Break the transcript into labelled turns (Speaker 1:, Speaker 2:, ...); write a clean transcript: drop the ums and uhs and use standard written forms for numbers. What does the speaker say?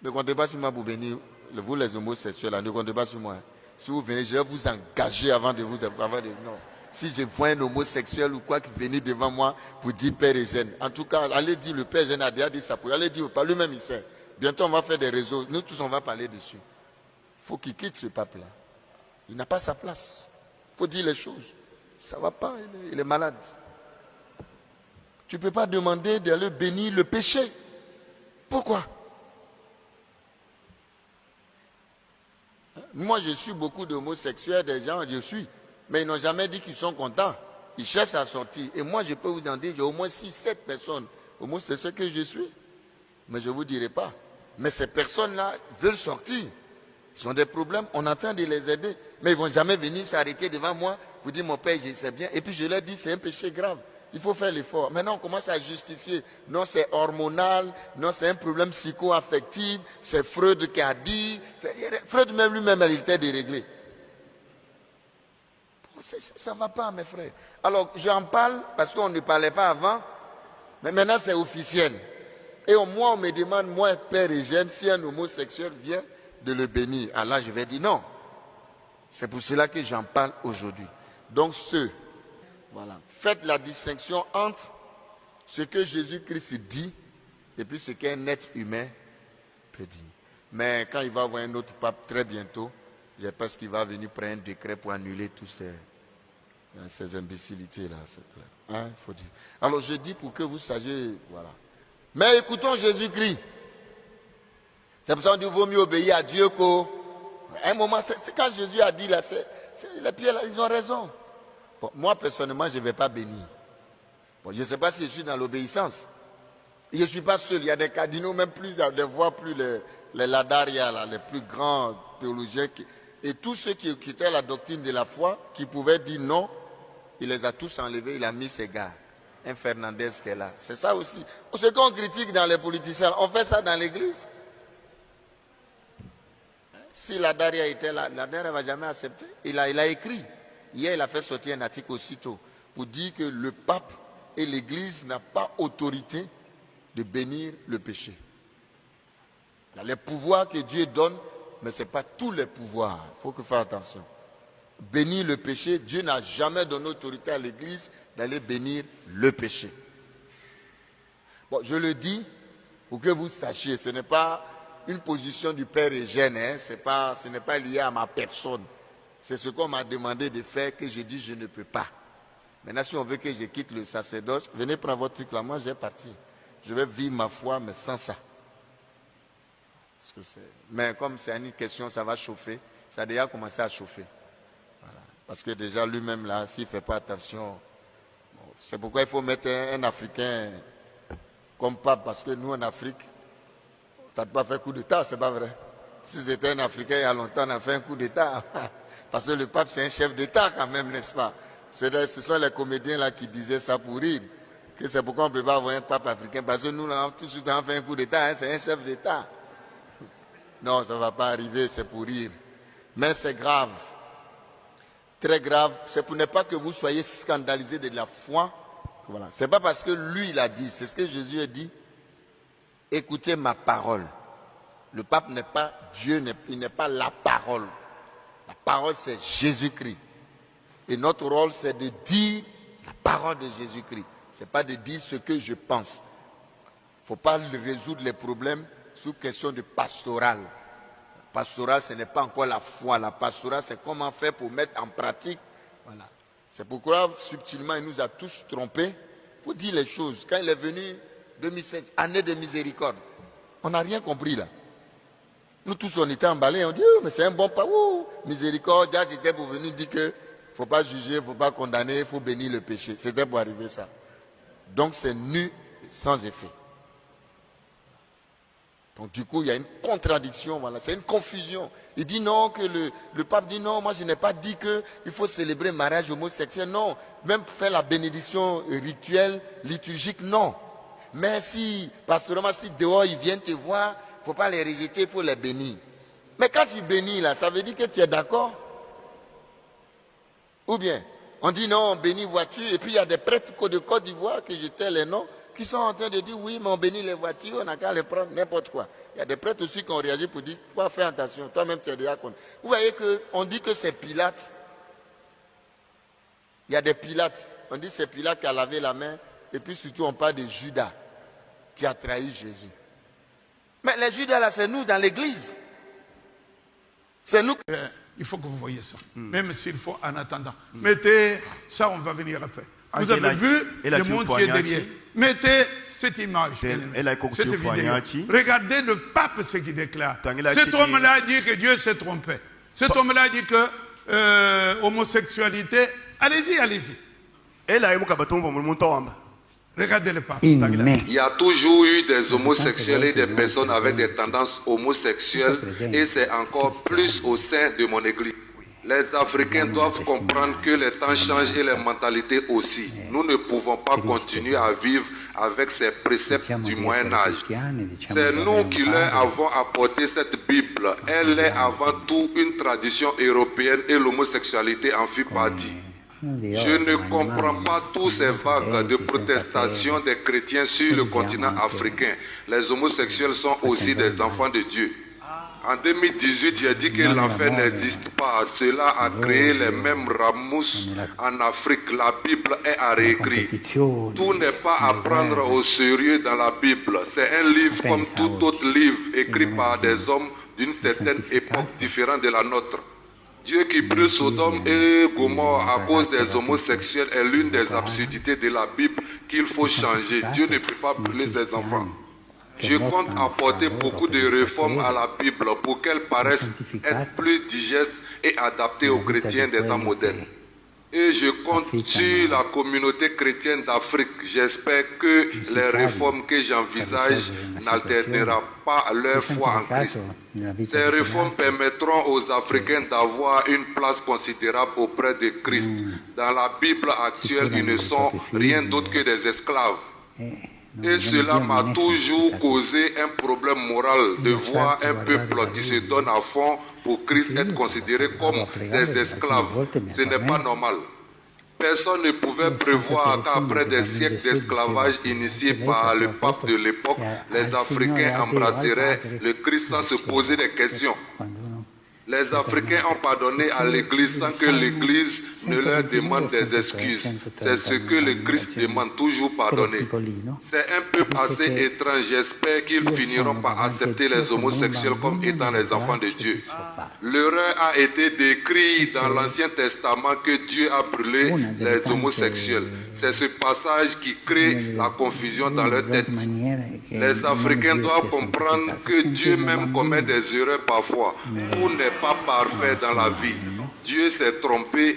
Speaker 1: Ne comptez pas sur moi pour bénir, vous les homosexuels, ne comptez pas sur moi. Si vous venez, je vais vous engager avant de vous... non. Si je vois un homosexuel ou quoi qui venait devant moi pour dire Père Eugène, en tout cas, allez dire, le Père Eugène a déjà dit ça pour allez dire, par lui-même il sait. Bientôt on va faire des réseaux, nous tous on va parler dessus. Il faut qu'il quitte ce pape-là. Il n'a pas sa place. Il faut dire les choses. Ça ne va pas, il est malade. Tu ne peux pas demander d'aller bénir le péché. Pourquoi? Moi, je suis beaucoup d'homosexuels, des gens, je suis. Mais ils n'ont jamais dit qu'ils sont contents. Ils cherchent à sortir. Et moi, je peux vous en dire, j'ai au moins 6-7 personnes homosexuelles que je suis. Mais je ne vous dirai pas. Mais ces personnes-là veulent sortir. Ils ont des problèmes, on est en train de les aider. Mais ils ne vont jamais venir s'arrêter devant moi pour dire, mon père, je sais bien. Et puis je leur dis, c'est un péché grave. Il faut faire l'effort. Maintenant, on commence à justifier. Non, c'est hormonal. Non, c'est un problème psycho-affectif. C'est Freud qui a dit. Freud même lui-même, il était déréglé. Ça ne va pas, mes frères. Alors, j'en parle parce qu'on ne parlait pas avant. Mais maintenant, c'est officiel. Et moi, on me demande, moi, Père Eugène, si un homosexuel vient de le bénir. Alors, je vais dire non. C'est pour cela que j'en parle aujourd'hui. Donc, voilà. Faites la distinction entre ce que Jésus-Christ dit et puis ce qu'un être humain peut dire. Mais quand il va avoir un autre pape très bientôt, je pense qu'il va venir prendre un décret pour annuler tous ces imbécilités-là. Hein, faut dire. Alors je dis pour que vous sachiez, voilà. Mais écoutons Jésus-Christ. C'est pour ça qu'on dit qu'il vaut mieux obéir à Dieu qu'au... À un moment, c'est quand Jésus a dit là, les pieds là, ils ont raison. Bon, moi, personnellement, je ne vais pas bénir. Bon, je ne sais pas si je suis dans l'obéissance. Je ne suis pas seul. Il y a des cardinaux, même plus, de voir plus les Ladaria, là, les plus grands théologiens. Et tous ceux qui étaient la doctrine de la foi, qui pouvaient dire non, il les a tous enlevés, il a mis ses gars. Un Fernandez qui est là. C'est ça aussi. Ce qu'on critique dans les politiciens, on fait ça dans l'église. Si Ladaria était là, Ladaria ne va jamais accepter. Il a écrit. Hier, il a fait sortir un article aussitôt pour dire que le pape et l'église n'ont pas autorité de bénir le péché. Il y a les pouvoirs que Dieu donne, mais ce n'est pas tous les pouvoirs. Il faut que faire attention. Bénir le péché, Dieu n'a jamais donné autorité à l'église d'aller bénir le péché. Bon, je le dis pour que vous sachiez, ce n'est pas une position du Père Eugène, hein, ce n'est pas lié à ma personne. C'est ce qu'on m'a demandé de faire que je dis je ne peux pas. Maintenant, si on veut que je quitte le sacerdoce, venez prendre votre truc là, moi j'ai parti. Je vais vivre ma foi, mais sans ça. Mais comme c'est une question, ça va chauffer. Ça a déjà commencé à chauffer. Voilà. Parce que déjà lui-même là, s'il ne fait pas attention, bon, c'est pourquoi il faut mettre un Africain comme pape, parce que nous en Afrique, tu n'as pas fait coup d'État, c'est pas vrai. Si c'était un Africain il y a longtemps, on a fait un coup d'État. Parce que le pape, c'est un chef d'État quand même, n'est-ce pas? Ce sont les comédiens là qui disaient ça pour rire. Que c'est pourquoi on ne peut pas avoir un pape africain. Parce que nous, tout de suite, on fait un coup d'État, hein, c'est un chef d'État. Non, ça ne va pas arriver, c'est pour rire. Mais c'est grave. Très grave. C'est pour ne pas que vous soyez scandalisés de la foi. Voilà. Ce n'est pas parce que lui, il a dit. C'est ce que Jésus a dit. Écoutez ma parole. Le pape n'est pas Dieu, il n'est pas la parole. La parole, c'est Jésus-Christ. Et notre rôle, c'est de dire la parole de Jésus-Christ. Ce n'est pas de dire ce que je pense. Il ne faut pas résoudre les problèmes sous question de pastoral. Pastoral, ce n'est pas encore la foi. La pastoral, c'est comment faire pour mettre en pratique. Voilà. C'est pourquoi, subtilement, il nous a tous trompés. Il faut dire les choses. Quand il est venu, 2007, année de miséricorde, on n'a rien compris là. Nous tous, on était emballés, on dit, oh, mais c'est un bon pas, oh, miséricorde, c'était pour venir dire que il ne faut pas juger, il ne faut pas condamner, il faut bénir le péché. C'était pour arriver ça. Donc c'est nu, sans effet. Donc du coup, il y a une contradiction, voilà, c'est une confusion. Il dit non, que le pape dit non, moi je n'ai pas dit qu'il faut célébrer le mariage homosexuel, non. Même faire la bénédiction rituelle, liturgique, non. Mais si, pastoralement, si dehors ils viennent te voir, il ne faut pas les rejeter, il faut les bénir. Mais quand tu bénis là, ça veut dire que tu es d'accord? Ou bien, on dit non, on bénit vois-tu, et puis il y a des prêtres de Côte d'Ivoire que j'étais les noms, qui sont en train de dire, oui, mais on bénit les voitures, on n'a qu'à les prendre, n'importe quoi. Il y a des prêtres aussi qui ont réagi pour dire, toi, fais attention, toi-même, tu es diacre. Vous voyez qu'on dit que c'est Pilate. Il y a des Pilates. On dit que c'est Pilate qui a lavé la main. Et puis surtout, on parle de Judas qui a trahi Jésus. Mais les Judas, là, c'est nous dans l'église. C'est nous.
Speaker 2: Il faut que vous voyez ça. Même s'il faut en attendant. Mettez, ça on va venir après. Vous avez vu le monde qui est derrière. Mettez cette image. Cette vidéo. Regardez le pape ce qu'il déclare. Cet homme-là dit que Dieu s'est trompé. Cet homme-là dit que homosexualité, allez-y, allez-y. Regardez le pape.
Speaker 3: Il y a toujours eu des homosexuels et des personnes avec des tendances homosexuelles et c'est encore plus au sein de mon église. Les Africains doivent comprendre que les temps changent et les mentalités aussi. Nous ne pouvons pas continuer à vivre avec ces préceptes du Moyen-Âge. C'est nous qui leur avons apporté cette Bible. Elle est avant tout une tradition européenne et l'homosexualité en fit partie. Je ne comprends pas tous ces vagues de protestation des chrétiens sur le continent africain. Les homosexuels sont aussi des enfants de Dieu. En 2018, j'ai dit que l'enfer n'existe pas. Cela a créé les mêmes ramousses en Afrique. La Bible est à réécrire. Tout n'est pas à prendre au sérieux dans la Bible. C'est un livre comme tout autre livre écrit par des hommes d'une certaine époque différente de la nôtre. Dieu qui brûle Sodome et Gomorrhe à cause des homosexuels est l'une des absurdités de la Bible qu'il faut changer. Dieu ne peut pas brûler ses enfants. Je compte apporter beaucoup de réformes à la Bible pour qu'elle paraisse être plus digeste et adaptée aux chrétiens des temps modernes. Et je compte sur la communauté chrétienne d'Afrique. J'espère que les réformes que j'envisage n'altéreront pas leur foi en Christ. Ces réformes permettront aux Africains d'avoir une place considérable auprès de Christ. Dans la Bible actuelle, ils ne sont rien d'autre que des esclaves. Et cela m'a toujours causé un problème moral de voir un peuple qui se donne à fond pour Christ être considéré comme des esclaves. Ce n'est pas normal. Personne ne pouvait prévoir qu'après des siècles d'esclavage initiés par le pape de l'époque, les Africains embrasseraient le Christ sans se poser des questions. Les Africains ont pardonné à l'Église sans que l'Église ne leur demande des excuses. C'est ce que le Christ demande, toujours pardonner. C'est un peuple assez étrange. J'espère qu'ils finiront par accepter les homosexuels comme étant les enfants de Dieu. L'erreur a été décrite dans l'Ancien Testament que Dieu a brûlé les homosexuels. C'est ce passage qui crée la confusion dans leur tête. Les Africains doivent comprendre que Dieu même commet des erreurs parfois. Tout n'est pas parfait dans la vie. Dieu s'est trompé.